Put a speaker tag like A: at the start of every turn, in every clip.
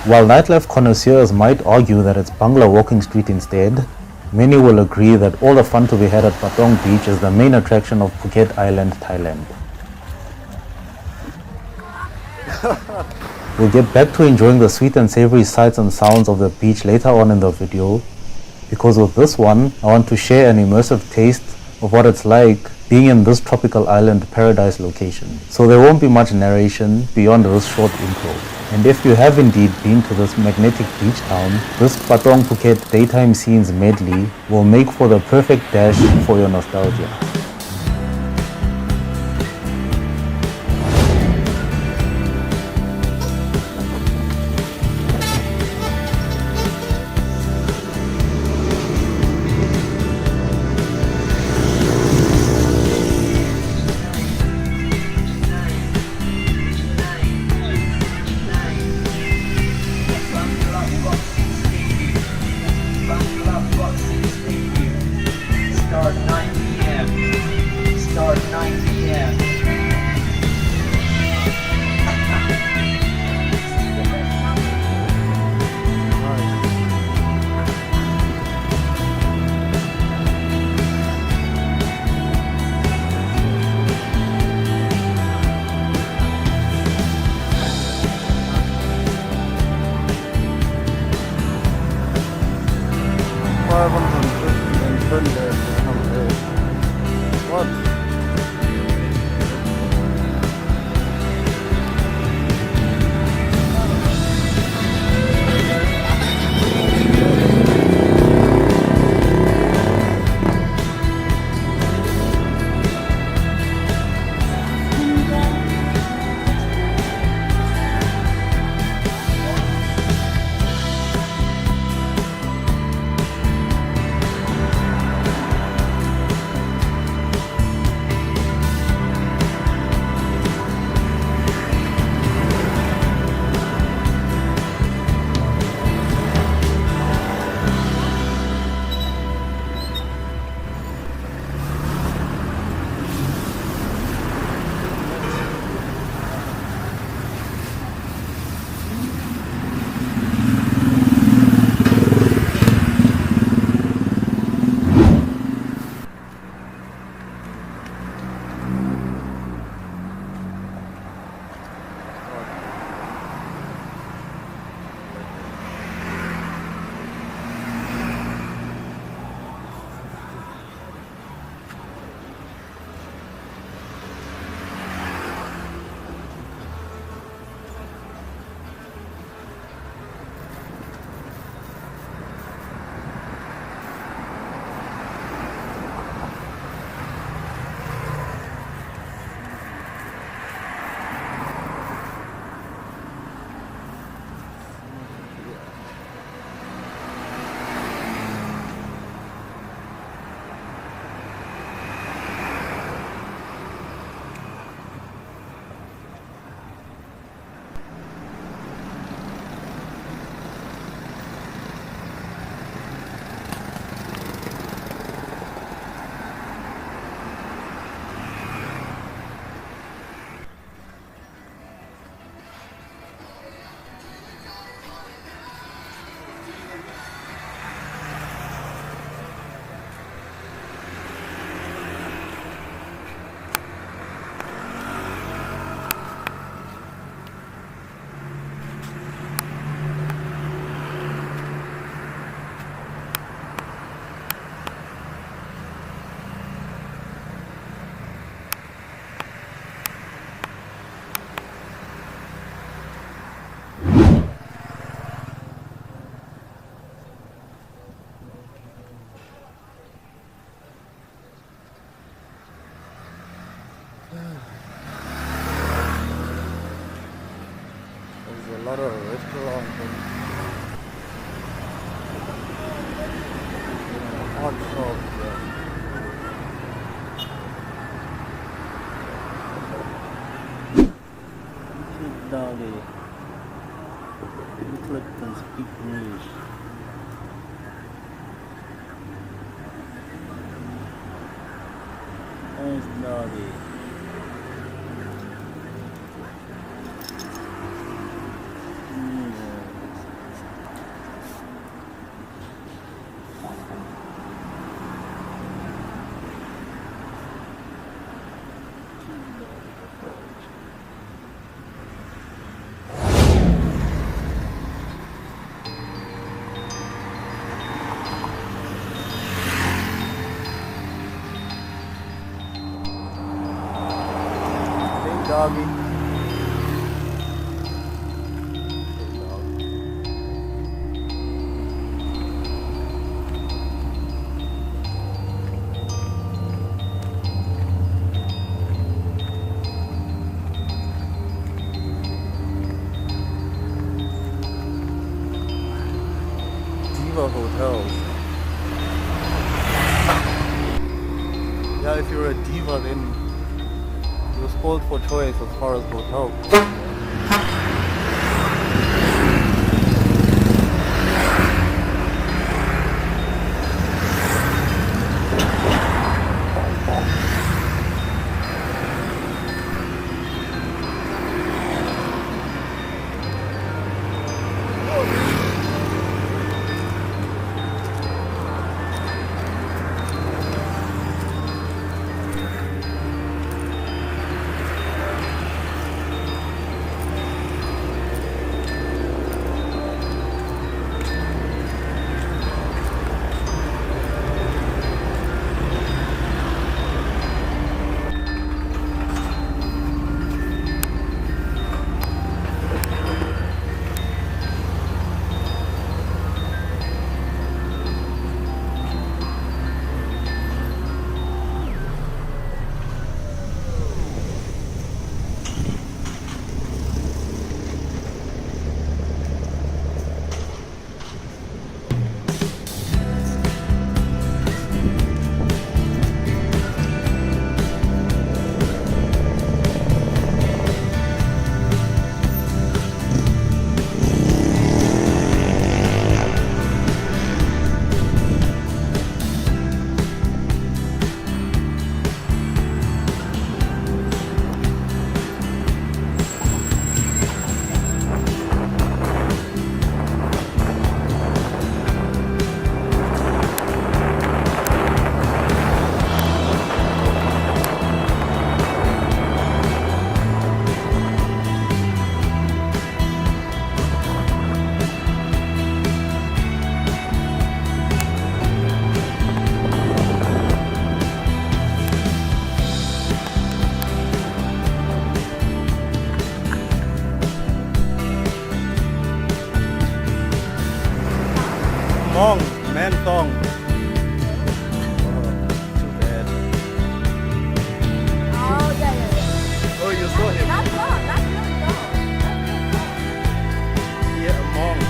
A: While nightlife connoisseurs might argue that it's Bangla walking street instead, many will agree that all the fun to be had at Patong Beach is the main attraction of Phuket Island, Thailand. We'll get back to enjoying the sweet and savory sights and sounds of the beach later on in the video, because with this one, I want to share an immersive taste of what it's like being in this tropical island paradise location. So there won't be much narration beyond this short intro. And if you have indeed been to this magnetic beach town, this Patong Phuket daytime scenes medley will make for the perfect dash for your nostalgia.
B: lot of restaurants and hot shops. Sit down there. Look like can speak English. Nice doggy.
A: diva hotels. Yeah, if you're a diva, then you're spoiled for choice as far as hotels. Song, man song. Too bad.
C: Oh, yeah, yeah, yeah.
A: Oh, you saw him?
C: That's good. That's really good.
A: Yeah, a monk.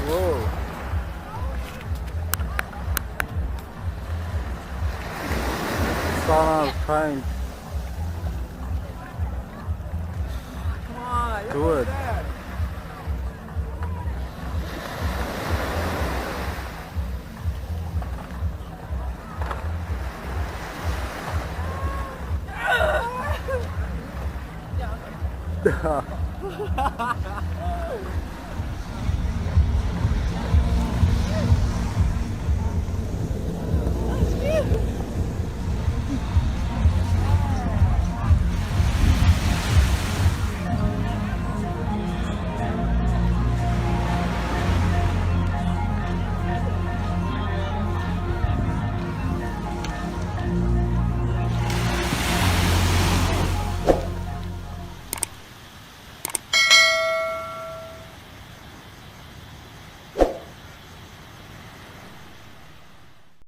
A: Whoa. Sana is trying
C: Come on.
A: to do it.
B: the